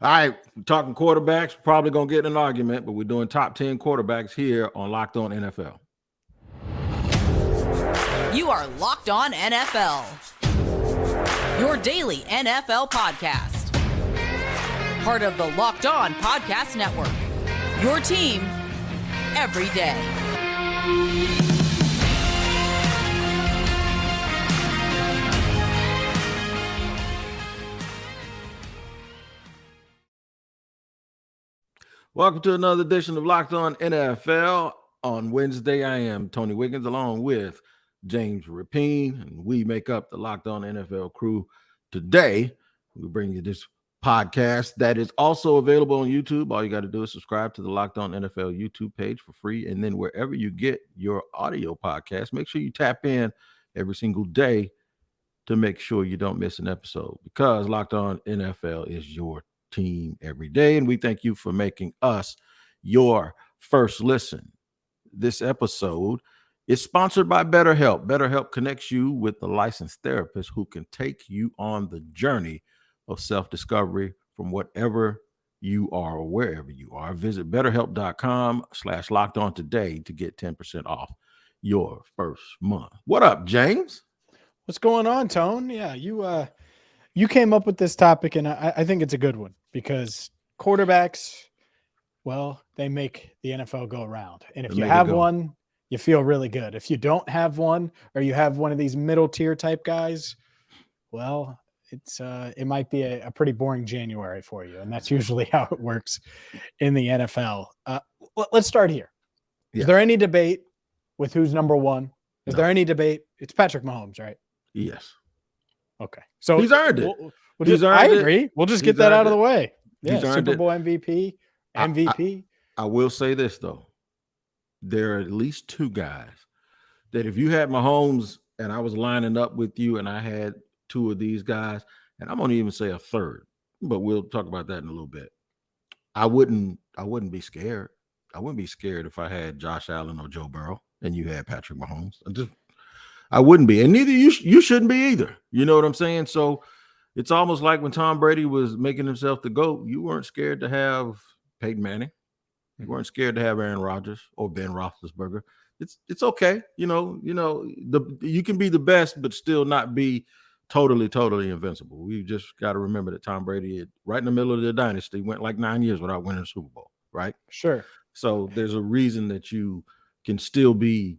All right, we're talking quarterbacks. Probably gonna get in an argument, but we're doing top 10 quarterbacks here on Locked On NFL. You are Locked On NFL, your daily NFL podcast. Part of the Locked On Podcast Network, your team every day. Welcome to another edition of Locked On NFL. On Wednesday, I am Tony Wiggins along with James Rapien, and we make up the Locked On NFL crew. Today, we bring you this podcast that is also available on YouTube. All you got to do is subscribe to the Locked On NFL YouTube page for free, and then wherever you get your audio podcast, make sure you tap in every single day to make sure you don't miss an episode, because Locked On NFL is your team every day, and we thank you for making us your first listen. This episode is sponsored by BetterHelp. BetterHelp connects you with the licensed therapist who can take you on the journey of self-discovery from whatever you are or wherever you are. Visit betterhelp.com/lockedon today to get 10% off your first month. What up, James? What's going on, Tone? Yeah, you came up with this topic, and I think it's a good one because quarterbacks, well, they make the NFL go around. And if you have one, you feel really good. If you don't have one, or you have one of these middle tier type guys, well, it might be a pretty boring January for you. And that's usually how it works in the NFL. Let's start here. Yeah. Is there any debate with who's number one? Is there any debate? It's Patrick Mahomes, right? Yes. Okay. So he's earned it. I agree. We'll just get that out of the way. Yeah, Super Bowl MVP. I will say this, though. There are at least two guys that if you had Mahomes and I was lining up with you and I had two of these guys, and I'm going to even say a third, but we'll talk about that in a little bit. I wouldn't be scared. I wouldn't be scared if I had Josh Allen or Joe Burrow and you had Patrick Mahomes. I wouldn't be, and neither you shouldn't be either. You know what I'm saying? So it's almost like when Tom Brady was making himself the GOAT, you weren't scared to have Peyton Manning. You weren't scared to have Aaron Rodgers or Ben Roethlisberger. It's okay. You can be the best, but still not be totally invincible. We just got to remember that Tom Brady, right in the middle of the dynasty, went like 9 years without winning a Super Bowl, right? Sure. So there's a reason that you can still be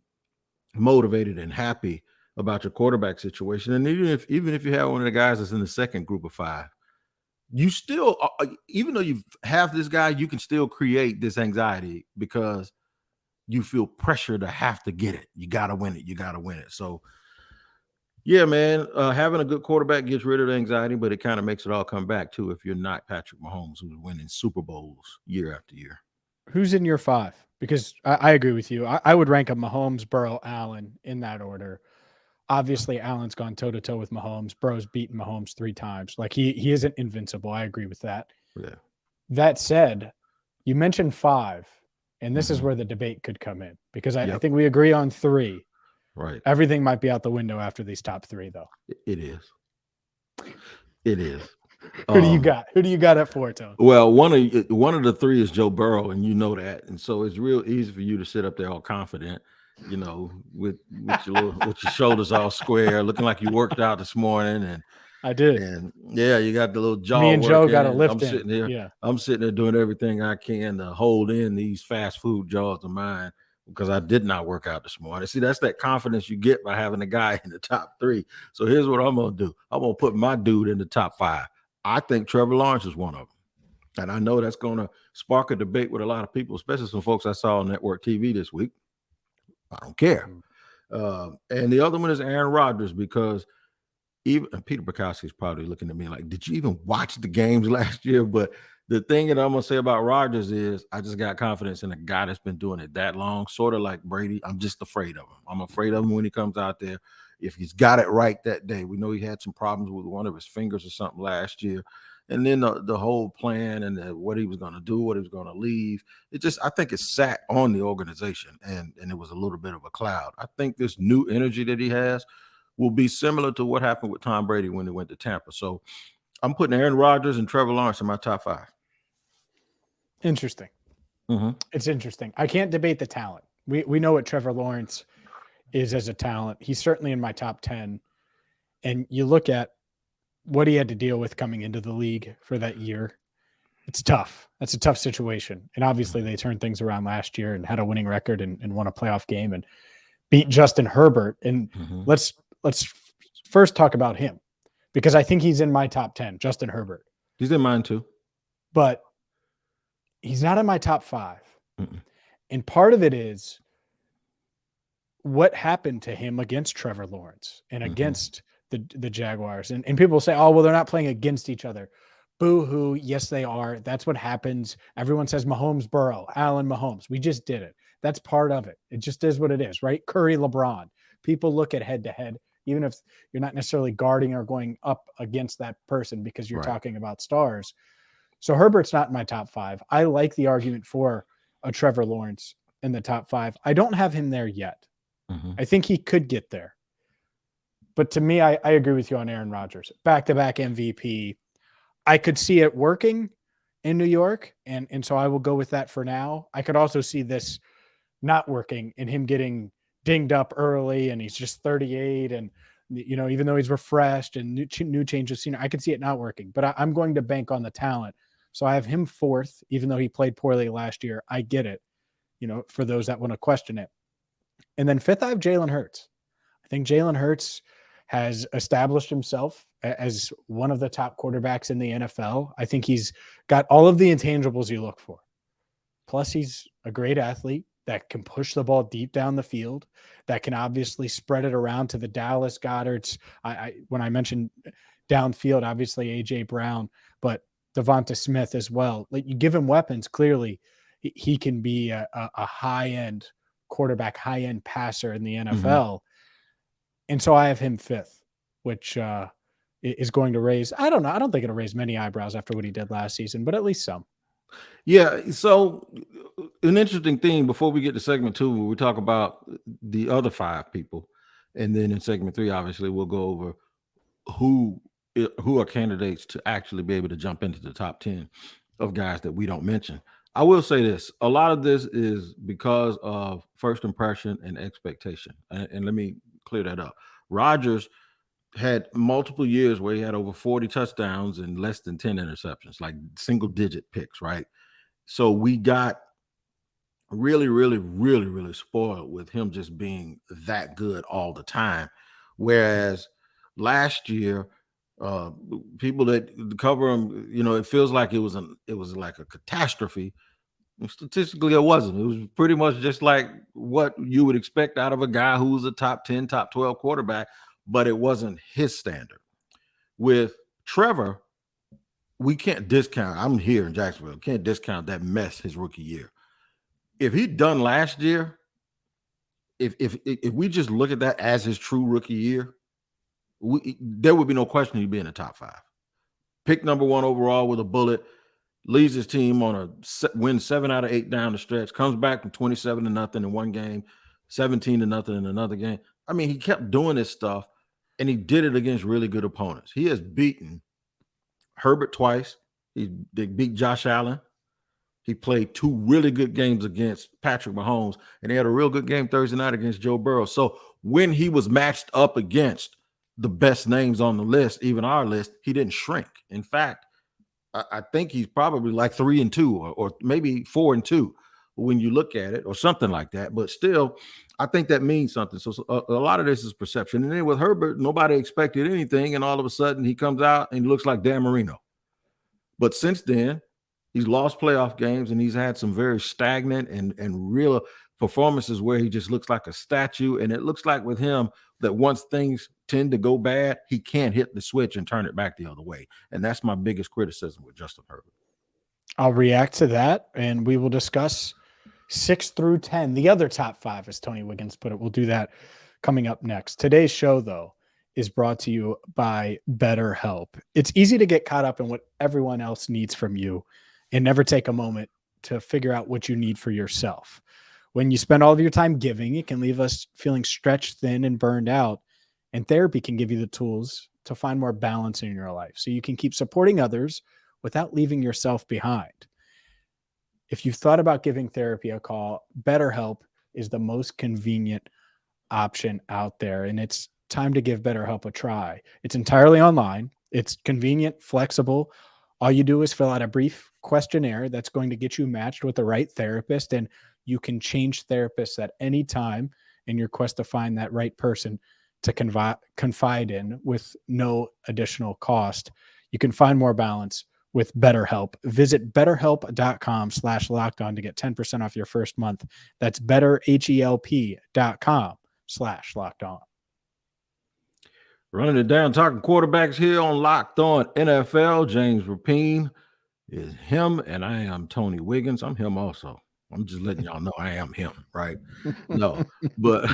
motivated and happy about your quarterback situation. And even if you have one of the guys that's in the second group of five, you still, even though you have this guy, you can still create this anxiety because you feel pressure to have to get it. You got to win it. So yeah, man, having a good quarterback gets rid of the anxiety, but it kind of makes it all come back too if you're not Patrick Mahomes, who's winning Super Bowls year after year. Who's in your five? Because I agree with you. I would rank up Mahomes, Burrow, Allen in that order. Obviously, Allen's gone toe-to-toe with Mahomes. Burrow's beaten Mahomes 3 times. Like, he isn't invincible. I agree with that. Yeah. That said, you mentioned 5, and this is where the debate could come in because I think we agree on 3. Right. Everything might be out the window after these top 3, though. It is. It is. Who do you got? Who do you got at 4, Tone? Well, one of the 3 is Joe Burrow, and you know that, and so it's real easy for you to sit up there all confident, with your shoulders all square, looking like you worked out this morning. And I did. And yeah, you got the little jaw. Me and Joe got a lift. I'm sitting here. Yeah. I'm sitting there doing everything I can to hold in these fast food jaws of mine because I did not work out this morning. See, that's that confidence you get by having a guy in the top 3. So here's what I'm gonna do. I'm gonna put my dude in the top 5. I think Trevor Lawrence is one of them. And I know that's going to spark a debate with a lot of people, especially some folks I saw on network TV this week. I don't care. And the other one is Aaron Rodgers, because even Peter Bukowski is probably looking at me like, did you even watch the games last year? But the thing that I'm going to say about Rodgers is I just got confidence in a guy that's been doing it that long, sort of like Brady. I'm just afraid of him. I'm afraid of him when he comes out there. If he's got it right that day. We know he had some problems with one of his fingers or something last year. And then the whole plan and what he was going to do, what he was going to leave, I think it sat on the organization and it was a little bit of a cloud. I think this new energy that he has will be similar to what happened with Tom Brady when he went to Tampa. So I'm putting Aaron Rodgers and Trevor Lawrence in my top 5. Interesting. Mm-hmm. It's interesting. I can't debate the talent. We know what Trevor Lawrence is as a talent. He's certainly in my top 10. And you look at what he had to deal with coming into the league for that year. It's tough. That's a tough situation. And obviously they turned things around last year and had a winning record and won a playoff game and beat Justin Herbert. And let's first talk about him, because I think he's in my top 10, Justin Herbert. He's in mine too. But he's not in my top 5. And part of it is what happened to him against Trevor Lawrence and against the Jaguars. And people say, oh, well, they're not playing against each other. Boo-hoo. Yes, they are. That's what happens. Everyone says Mahomes, Burrow, Allen, Mahomes. We just did it. That's part of it. It just is what it is, right? Curry, LeBron. People look at head-to-head, even if you're not necessarily guarding or going up against that person because you're talking about stars. So Herbert's not in my top 5. I like the argument for a Trevor Lawrence in the top 5. I don't have him there yet. I think he could get there. But to me, I agree with you on Aaron Rodgers. Back-to-back MVP. I could see it working in New York, and so I will go with that for now. I could also see this not working and him getting dinged up early, and he's just 38, and even though he's refreshed and new change of scenery, I could see it not working. But I'm going to bank on the talent. So I have him 4th, even though he played poorly last year. I get it, for those that want to question it. And then 5th, I have Jalen Hurts. I think Jalen Hurts has established himself as one of the top quarterbacks in the NFL. I think he's got all of the intangibles you look for. Plus, he's a great athlete that can push the ball deep down the field, that can obviously spread it around to the Dallas Goddards. When I mentioned downfield, obviously A.J. Brown, but Devonta Smith as well. Like, you give him weapons, clearly he can be a high-end quarterback, high-end passer in the NFL. And so I have him 5th, which is going to raise, I don't know, I don't think it'll raise many eyebrows after what he did last season, but at least some. Yeah. So an interesting thing before we get to segment 2, where we talk about the other 5 people. And then in segment 3, obviously, we'll go over who are candidates to actually be able to jump into the top 10 of guys that we don't mention. I will say this. A lot of this is because of first impression and expectation. And let me clear that up. Rodgers had multiple years where he had over 40 touchdowns and less than 10 interceptions, like single-digit picks, right? So we got really, really, really, really spoiled with him just being that good all the time. Whereas last year, people that cover him, it feels like it was like a catastrophe. Statistically, it wasn't. It was pretty much just like what you would expect out of a guy who was a top 10, top 12 quarterback, but it wasn't his standard. With Trevor, we can't discount. I'm here in Jacksonville. Can't discount that mess his rookie year. If he'd done last year, if we just look at that as his true rookie year, there would be no question he'd be in the top 5. Pick number 1 overall with a bullet, leads his team on a win 7 out of 8 down the stretch, comes back from 27-0 in one game, 17-0 in another game. I mean, he kept doing this stuff, and he did it against really good opponents. He has beaten Herbert twice. They beat Josh Allen. He played 2 really good games against Patrick Mahomes, and he had a real good game Thursday night against Joe Burrow. So when he was matched up against the best names on the list, even our list, he didn't shrink. In fact, I think he's probably like 3-2 or maybe 4-2 when you look at it, or something like that. But still, I think that means something. So a lot of this is perception. And then with Herbert, nobody expected anything, and all of a sudden he comes out and he looks like Dan Marino. But since then, he's lost playoff games, and he's had some very stagnant and real performances where he just looks like a statue. And it looks like with him that once things tend to go bad, he can't hit the switch and turn it back the other way. And that's my biggest criticism with Justin Herbert. I'll react to that, and we will discuss 6 through 10, the other top 5, as Tony Wiggins put it. We'll do that coming up next. Today's show, though, is brought to you by BetterHelp. It's easy to get caught up in what everyone else needs from you and never take a moment to figure out what you need for yourself. When you spend all of your time giving, it can leave us feeling stretched thin and burned out. And therapy can give you the tools to find more balance in your life so you can keep supporting others without leaving yourself behind. If you've thought about giving therapy a call, BetterHelp is the most convenient option out there, and it's time to give BetterHelp a try. It's entirely online. It's convenient, flexible. All you do is fill out a brief questionnaire that's going to get you matched with the right therapist, and you can change therapists at any time in your quest to find that right person to confide in with no additional cost. You can find more balance with BetterHelp. Visit betterhelp.com/lockedon to get 10% off your first month. That's betterhelp.com/lockedon. Running it down, talking quarterbacks here on Locked On NFL. James Rapien is him, and I am Tony Wiggins. I'm him also. I'm just letting y'all know I am him, right? No, but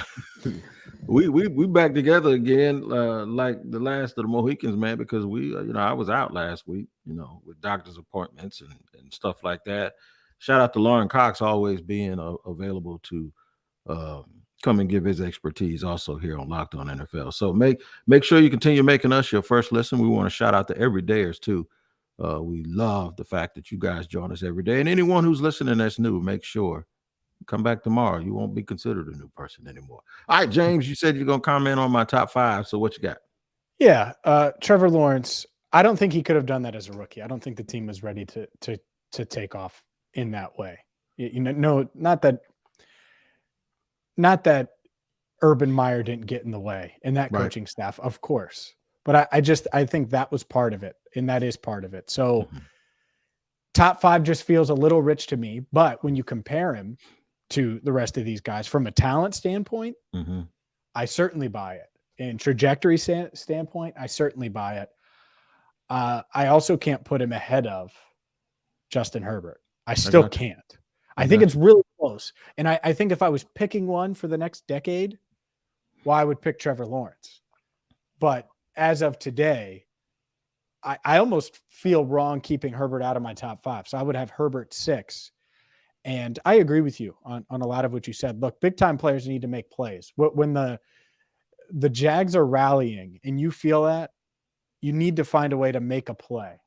we back together again, like the last of the Mohicans, man, because I was out last week, with doctor's appointments and stuff like that. Shout out to Lauren Cox always being available to come and give his expertise also here on Locked On NFL. So make sure you continue making us your first listen. We want to shout out to everydayers too. We love the fact that you guys join us every day. And anyone who's listening that's new, make sure you come back tomorrow. You won't be considered a new person anymore. All right, James, you said you're going to comment on my top 5. So what you got? Yeah. Trevor Lawrence, I don't think he could have done that as a rookie. I don't think the team was ready to take off in that way. No, not that Urban Meyer didn't get in the way and that coaching staff, of course. But I think that was part of it, and that is part of it. So top 5 just feels a little rich to me. But when you compare him to the rest of these guys from a talent standpoint, I certainly buy it. In trajectory standpoint, I certainly buy it. I also can't put him ahead of Justin Herbert. I still can't. I think it's really close. And I think if I was picking one for the next decade, I would pick Trevor Lawrence. But as of today, I almost feel wrong keeping Herbert out of my top 5. So I would have Herbert 6. And I agree with you on a lot of what you said. Look, big-time players need to make plays. When the Jags are rallying and you feel that, you need to find a way to make a play.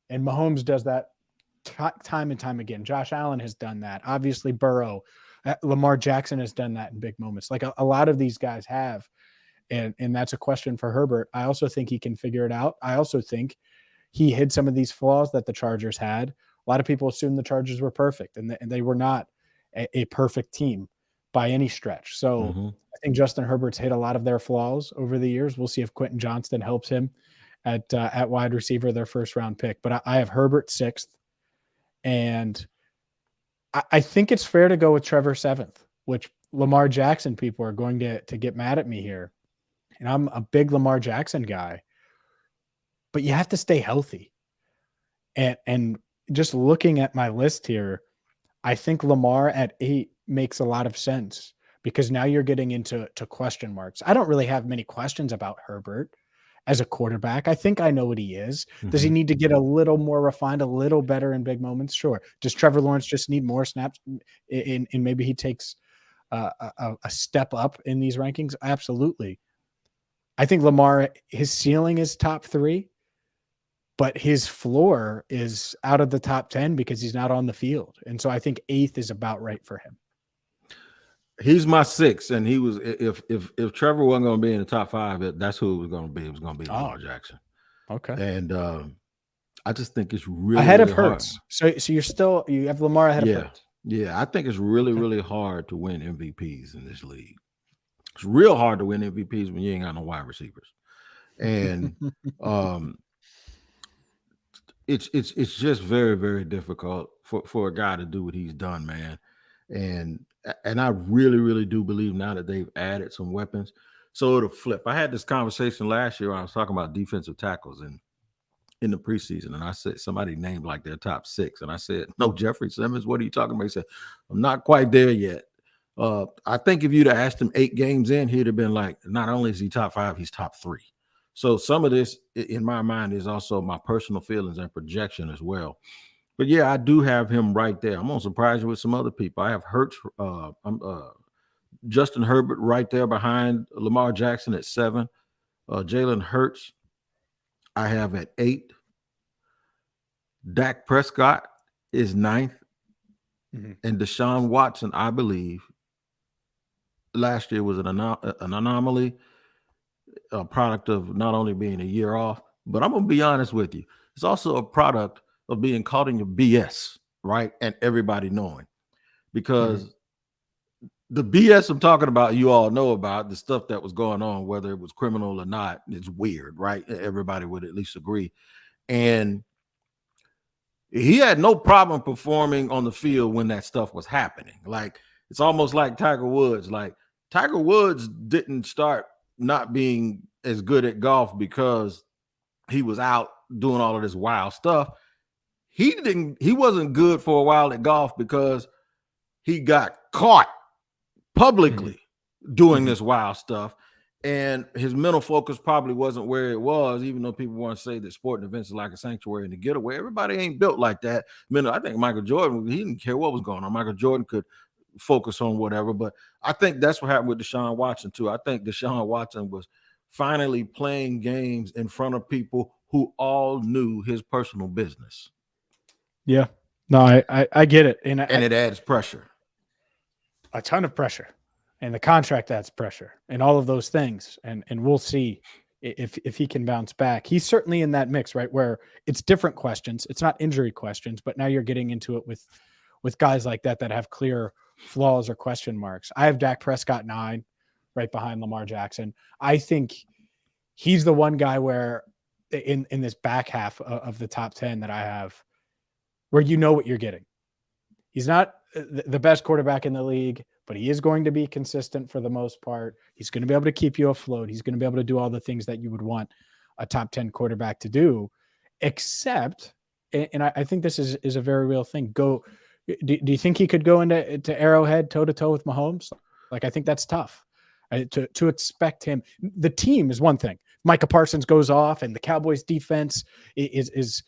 And Mahomes does that time and time again. Josh Allen has done that. Obviously, Burrow. Lamar Jackson has done that in big moments. Like a lot of these guys have. And that's a question for Herbert. I also think he can figure it out. I also think he hid some of these flaws that the Chargers had. A lot of people assumed the Chargers were perfect, and they were not a perfect team by any stretch. So I think Justin Herbert's hit a lot of their flaws over the years. We'll see if Quentin Johnston helps him at wide receiver, their first-round pick. But I have Herbert 6th, and I think it's fair to go with Trevor 7th, which Lamar Jackson people are going to get mad at me here. And I'm a big Lamar Jackson guy, but you have to stay healthy. And just looking at my list here, I think Lamar at 8 makes a lot of sense because now you're getting into question marks. I don't really have many questions about Herbert as a quarterback. I think I know what he is. Does he need to get a little more refined, a little better in big moments? Sure. Does Trevor Lawrence just need more snaps and maybe he takes a step up in these rankings? Absolutely. I think Lamar, his ceiling is top 3, but his floor is out of the top 10 because he's not on the field. And so I think 8th is about right for him. He's my 6th, and he was if Trevor wasn't going to be in the top 5, that's who it was going to be. It was going to be Lamar Jackson. Okay. And I just think it's really ahead really of Hurts. Hard. So you have Lamar ahead of Hurts. Yeah, I think it's really, really hard to win MVPs in this league. It's real hard to win MVPs when you ain't got no wide receivers. And it's just very, very difficult for a guy to do what he's done, man. And I really, really do believe now that they've added some weapons. So it'll flip. I had this conversation last year. I was talking about defensive tackles in the preseason, and I said somebody named like their top 6, and I said, "No, Jeffrey Simmons. What are you talking about?" He said, "I'm not quite there yet." I think if you'd have asked him 8 games in, he'd have been like, not only is he top 5, he's top 3. So some of this, in my mind, is also my personal feelings and projection as well. But yeah, I do have him right there. I'm gonna surprise you with some other people. I have Hurts, Justin Herbert right there behind Lamar Jackson at 7. Jalen Hurts I have at 8. Dak Prescott is 9th. Mm-hmm. And Deshaun Watson, I believe, last year was an anomaly, a product of not only being a year off, but I'm going to be honest with you. It's also a product of being caught in your BS, right? And everybody knowing. Because the BS I'm talking about, you all know about, the stuff that was going on, whether it was criminal or not, it's weird, right? Everybody would at least agree. And he had no problem performing on the field when that stuff was happening. Like, it's almost like Tiger Woods. Like, Tiger Woods didn't start not being as good at golf because he was out doing all of this wild stuff. He wasn't good for a while at golf because he got caught publicly doing this wild stuff. And his mental focus probably wasn't where it was, even though people want to say that sporting events is like a sanctuary and a getaway. Everybody ain't built like that. I think Michael Jordan, he didn't care what was going on. Michael Jordan could focus on whatever. But I think that's what happened with Deshaun Watson, too. I think Deshaun Watson was finally playing games in front of people who all knew his personal business. Yeah. No, I get it. And it adds pressure. A ton of pressure. And the contract adds pressure and all of those things. And we'll see if he can bounce back. He's certainly in that mix, right, where it's different questions. It's not injury questions, but now you're getting into it with guys like that have clear flaws or question marks. I have Dak Prescott 9, right behind Lamar Jackson. I think he's the one guy where in this back half of the top 10 that I have, where you know what you're getting. He's not the best quarterback in the league, but he is going to be consistent for the most part. He's going to be able to keep you afloat. He's going to be able to do all the things that you would want a top 10 quarterback to do, except, and I think this is a very real thing. Do you think he could go into Arrowhead toe-to-toe with Mahomes? Like, I think that's tough to expect him. The team is one thing. Micah Parsons goes off and the Cowboys defense is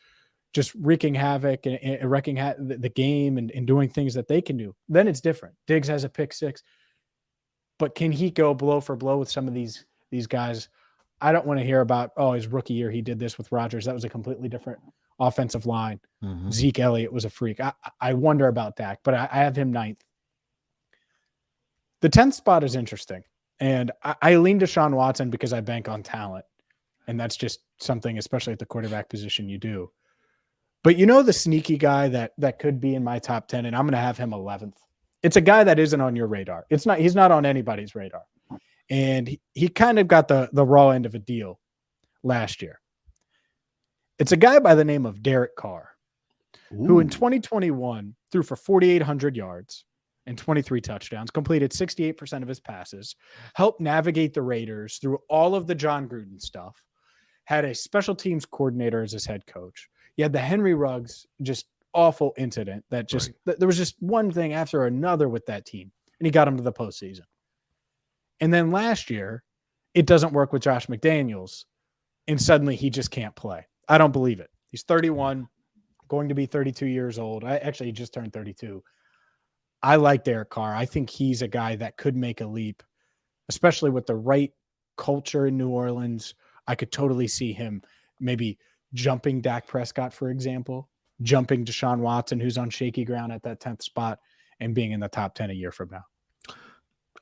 just wreaking havoc and wrecking the game and doing things that they can do. Then it's different. Diggs has a pick 6, but can he go blow for blow with some of these guys? I don't want to hear about, his rookie year, he did this with Rodgers. That was a completely different offensive line. Zeke Elliott was a freak. I wonder about Dak, but I have him 9th. The 10th spot is interesting. And I lean to Deshaun Watson because I bank on talent. And that's just something, especially at the quarterback position, you do. But the sneaky guy that could be in my top 10, and I'm going to have him 11th. It's a guy that isn't on your radar. He's not on anybody's radar. And he kind of got the raw end of a deal last year. It's a guy by the name of Derek Carr, who in 2021 threw for 4,800 yards and 23 touchdowns, completed 68% of his passes, helped navigate the Raiders through all of the John Gruden stuff, had a special teams coordinator as his head coach. You had the Henry Ruggs, just awful incident that just, there was just one thing after another with that team, and he got him to the postseason. And then last year, it doesn't work with Josh McDaniels, and suddenly he just can't play. I don't believe it. He's 31, going to be 32 years old. He just turned 32. I like Derek Carr. I think he's a guy that could make a leap, especially with the right culture in New Orleans. I could totally see him maybe jumping Dak Prescott, for example, jumping Deshaun Watson, who's on shaky ground at that 10th spot, and being in the top 10 a year from now.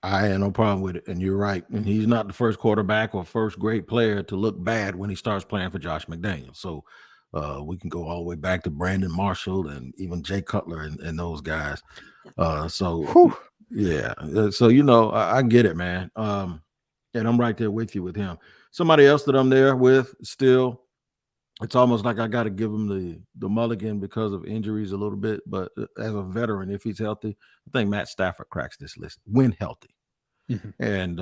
I had no problem with it, and you're right. And he's not the first quarterback or first great player to look bad when he starts playing for Josh McDaniels. So we can go all the way back to Brandon Marshall and even Jay Cutler and those guys. Yeah. So, I get it, man. And I'm right there with you with him. Somebody else that I'm there with still, it's almost like I got to give him the mulligan because of injuries a little bit. But as a veteran, if he's healthy, I think Matt Stafford cracks this list when healthy. And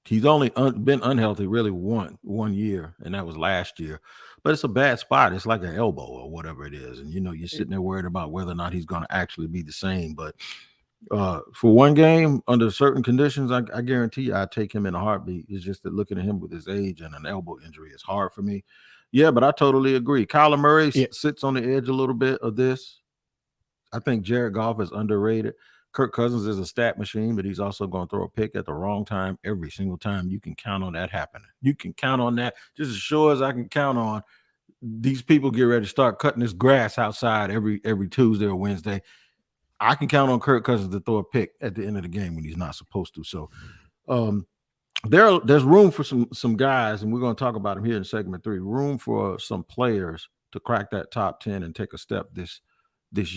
he's only been unhealthy really one year, and that was last year. But it's a bad spot. It's like an elbow or whatever it is. And, you're sitting there worried about whether or not he's going to actually be the same. But for one game, under certain conditions, I guarantee you I'd take him in a heartbeat. It's just that looking at him with his age and an elbow injury is hard for me. Yeah, but I totally agree. Kyler Murray sits on the edge a little bit of this. I think Jared Goff is underrated. Kirk Cousins is a stat machine, but he's also going to throw a pick at the wrong time every single time. You can count on that happening. You can count on that just as sure as I can count on these people get ready to start cutting this grass outside every Tuesday or Wednesday. I can count on Kirk Cousins to throw a pick at the end of the game when he's not supposed to. So there's room for some guys, and we're going to talk about them here in segment 3. Room for some players to crack that top 10 and take a step this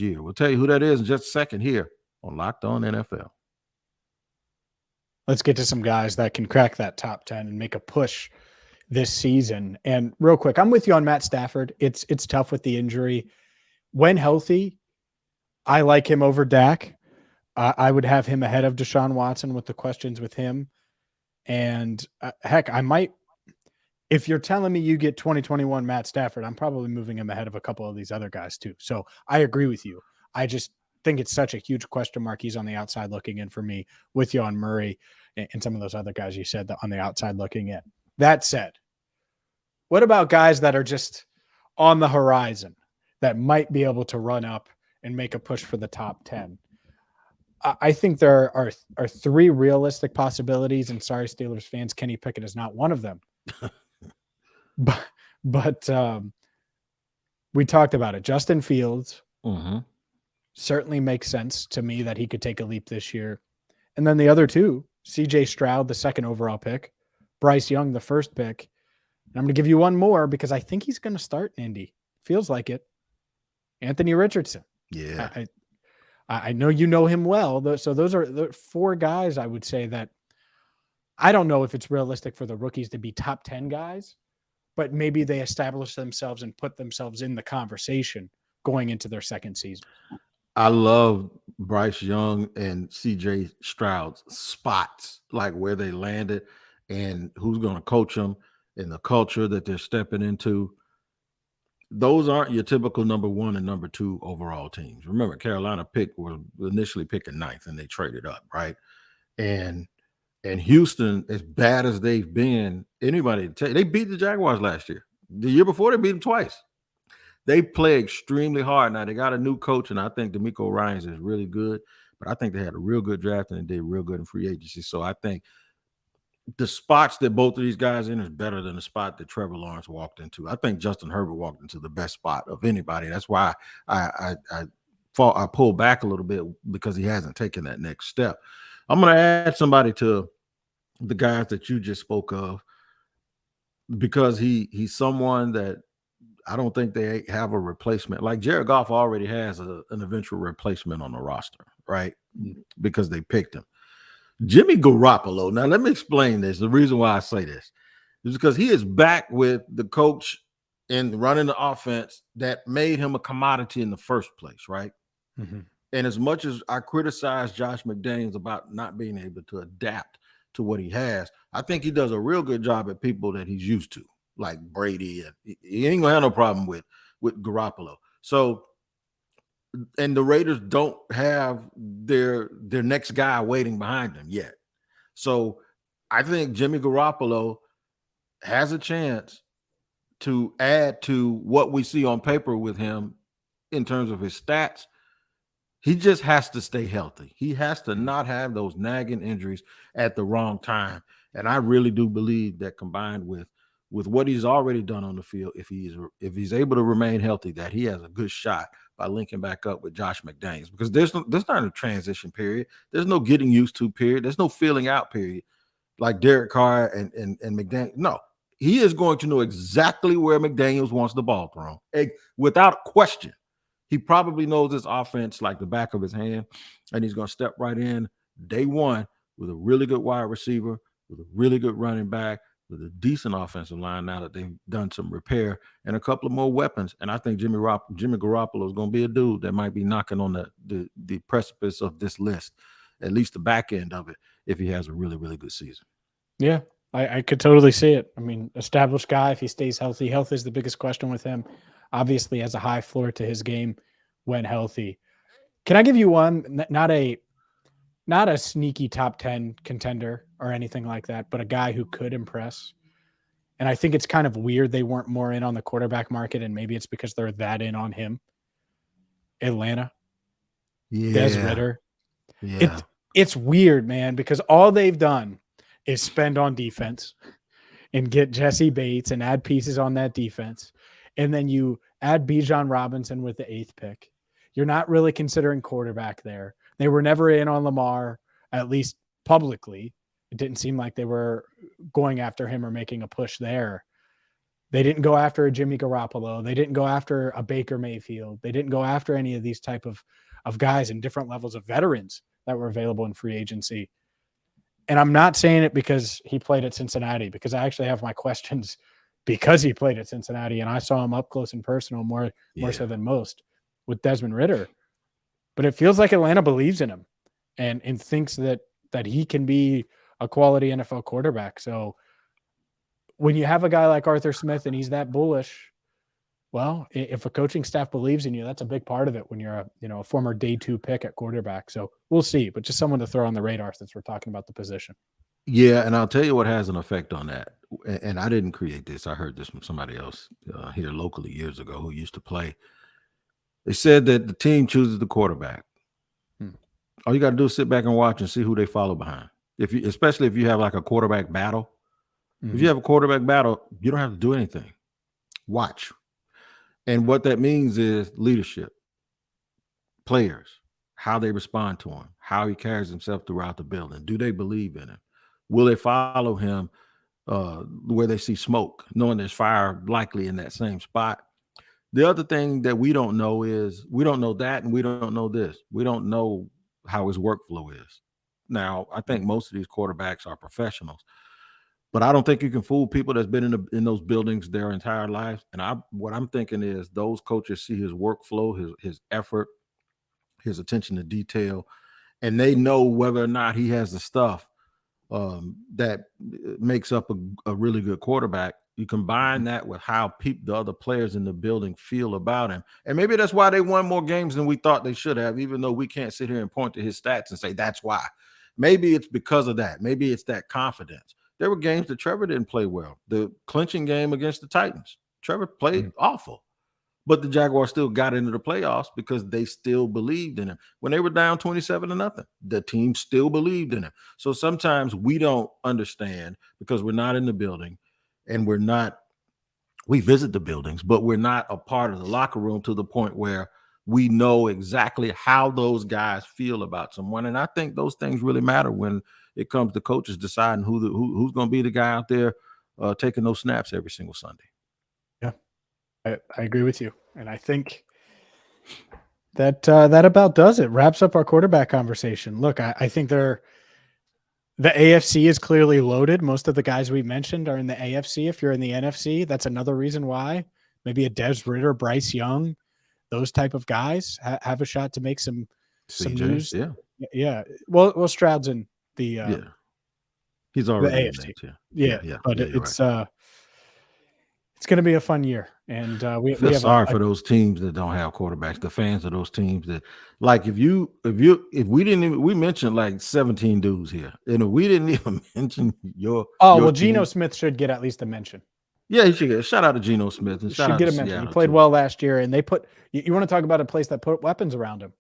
year. We'll tell you who that is in just a second here on Locked On NFL. Let's get to some guys that can crack that top 10 and make a push this season. And real quick, I'm with you on Matt Stafford. It's tough with the injury. When healthy, I like him over Dak. I would have him ahead of Deshaun Watson with the questions with him. And heck, I might, if you're telling me you get 2021 Matt Stafford, I'm probably moving him ahead of a couple of these other guys too. So I agree with you. I just think it's such a huge question mark. He's on the outside looking in for me, with you on Murray and some of those other guys you said that on the outside looking in. That said, what about guys that are just on the horizon that might be able to run up and make a push for the top 10? I think there are 3 realistic possibilities, and sorry, Steelers fans, Kenny Pickett is not one of them. but we talked about it. Justin Fields certainly makes sense to me that he could take a leap this year. And then the other 2, CJ Stroud, the 2nd overall pick, Bryce Young, the 1st pick. And I'm going to give you one more because I think he's going to start in Indy. Feels like it. Anthony Richardson. Yeah. I know you know him well. So those are the 4 guys I would say that I don't know if it's realistic for the rookies to be top 10 guys, but maybe they establish themselves and put themselves in the conversation going into their 2nd season. I love Bryce Young and CJ Stroud's spots, like where they landed and who's going to coach them and the culture that they're stepping into. Those aren't your typical number 1 and number 2 overall teams. Remember, Carolina was initially picking 9th and they traded up, right? And Houston, as bad as they've been, they beat the Jaguars last year. The year before, they beat them twice. They play extremely hard. Now, they got a new coach, and I think DeMeco Ryans is really good, but I think they had a real good draft and they did real good in free agency. So I think the spots that both of these guys in is better than the spot that Trevor Lawrence walked into. I think Justin Herbert walked into the best spot of anybody. That's why I pull back a little bit, because he hasn't taken that next step. I'm going to add somebody to the guys that you just spoke of, because he's someone that I don't think they have a replacement. Like Jared Goff already has an eventual replacement on the roster, right? Because they picked him. Jimmy Garoppolo. Now, let me explain this. The reason why I say this is because he is back with the coach and running the offense that made him a commodity in the first place, right? Mm-hmm. And as much as I criticize Josh McDaniels about not being able to adapt to what he has, I think he does a real good job at people that he's used to, like Brady. And he ain't gonna have no problem with Garoppolo. So, and the Raiders don't have their next guy waiting behind them yet. So I think Jimmy Garoppolo has a chance to add to what we see on paper with him in terms of his stats. He just has to stay healthy. He has to not have those nagging injuries at the wrong time. And I really do believe that, combined with what he's already done on the field, if he's able to remain healthy, that he has a good shot by linking back up with Josh McDaniels, because there's not a transition period. There's no getting used to period. There's no feeling out period like Derek Carr and McDaniels. No, he is going to know exactly where McDaniels wants the ball thrown, without question. He probably knows this offense like the back of his hand, and he's going to step right in day one with a really good wide receiver, with a really good running back, with a decent offensive line now that they've done some repair, and a couple of more weapons. And I think Jimmy Garoppolo is going to be a dude that might be knocking on the precipice of this list, at least the back end of it, if he has a really, really good season. Yeah, I could totally see it. I mean, established guy, if he stays healthy. Health is the biggest question with him. Obviously has a high floor to his game when healthy. Can I give you one, not a sneaky top 10 contender or anything like that, but a guy who could impress? And I think it's kind of weird they weren't more in on the quarterback market, and maybe it's because they're that in on him. Atlanta. Yeah. Des Ridder. Yeah. It's weird, man, because all they've done is spend on defense and get Jesse Bates and add pieces on that defense. And then you add Bijan Robinson with the 8th pick. You're not really considering quarterback there. They were never in on Lamar, at least publicly. It didn't seem like they were going after him or making a push there. They didn't go after a Jimmy Garoppolo. They didn't go after a Baker Mayfield. They didn't go after any of these type of guys in different levels of veterans that were available in free agency. And I'm not saying it because he played at Cincinnati, because I actually have my questions because he played at Cincinnati and I saw him up close and personal more so than most with Desmond Ridder. But it feels like Atlanta believes in him and thinks that he can be a quality NFL quarterback. So when you have a guy like Arthur Smith and he's that bullish, well, if a coaching staff believes in you, that's a big part of it when you're a former day 2 pick at quarterback. So we'll see, but just someone to throw on the radar since we're talking about the position. Yeah, and I'll tell you what has an effect on that. And I didn't create this. I heard this from somebody else here locally years ago who used to play. They said that the team chooses the quarterback. All you got to do is sit back and watch and see who they follow behind. Especially if you have like a quarterback battle. If you have a quarterback battle, you don't have to do anything. Watch. And what that means is leadership, players, how they respond to him, how he carries himself throughout the building. Do they believe in him? Will they follow him where they see smoke, knowing there's fire likely in that same spot? The other thing that we don't know is we don't know that, and we don't know this. We don't know how his workflow is. Now, I think most of these quarterbacks are professionals, but I don't think you can fool people that's been in those buildings their entire lives. And what I'm thinking is those coaches see his workflow, his effort, his attention to detail, and they know whether or not he has the stuff that makes up a really good quarterback. You combine that with how the other players in the building feel about him. And maybe that's why they won more games than we thought they should have, even though we can't sit here and point to his stats and say that's why. Maybe it's because of that. Maybe it's that confidence. There were games that Trevor didn't play well. The clinching game against the Titans, Trevor played awful. But the Jaguars still got into the playoffs because they still believed in him. When they were down 27-0, the team still believed in him. So sometimes we don't understand because we're not in the building and we visit the buildings, but we're not a part of the locker room to the point where we know exactly how those guys feel about someone. And I think those things really matter when it comes to coaches deciding who's going to be the guy out there taking those snaps every single Sunday. Yeah, I agree with you. And I think that about does it. Wraps up our quarterback conversation. Look, I think the AFC is clearly loaded. Most of the guys we mentioned are in the AFC. If you're in the NFC, that's another reason why. Maybe a Des Ridder, Bryce Young, those type of guys have a shot to make some news. Yeah. Yeah. Well, Stroud's in the he's already the AFC. In that, But it's going to be a fun year. And we have sorry for those teams that don't have quarterbacks, the fans of those teams that, like, if we mentioned like 17 dudes here, and if we didn't even mention your Geno Smith should get at least a mention. Yeah, he should get a shout out to Geno Smith. And should get a mention. He played well last year, and they you want to talk about a place that put weapons around him.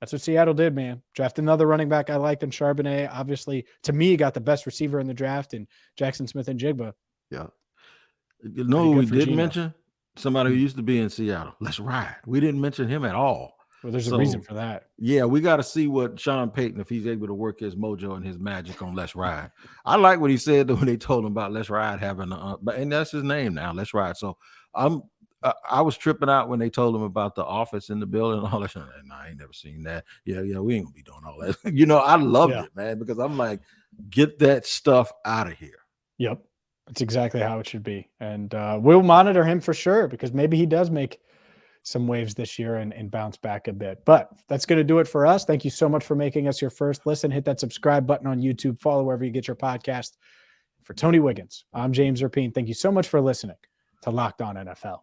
That's what Seattle did, man. Drafted another running back I liked in Charbonnet. Obviously, to me, got the best receiver in the draft in Jackson Smith and Jigba. Yeah. You know who we didn't mention? Somebody who used to be in Seattle. Let's ride. We didn't mention him at all. Well, there's a reason for that. Yeah, we got to see what Sean Payton, if he's able to work his mojo and his magic on Let's Ride. I like what he said when they told him about Let's Ride having and that's his name now, Let's Ride. So I was tripping out when they told him about the office in the building and all that. And I ain't never seen that. Yeah, we ain't gonna be doing all that. I loved it, man, because I'm like, get that stuff out of here. Yep. That's exactly how it should be. And we'll monitor him for sure, because maybe he does make some waves this year and bounce back a bit. But that's going to do it for us. Thank you so much for making us your first listen. Hit that subscribe button on YouTube. Follow wherever you get your podcast. For Tony Wiggins, I'm James Rapien. Thank you so much for listening to Locked On NFL.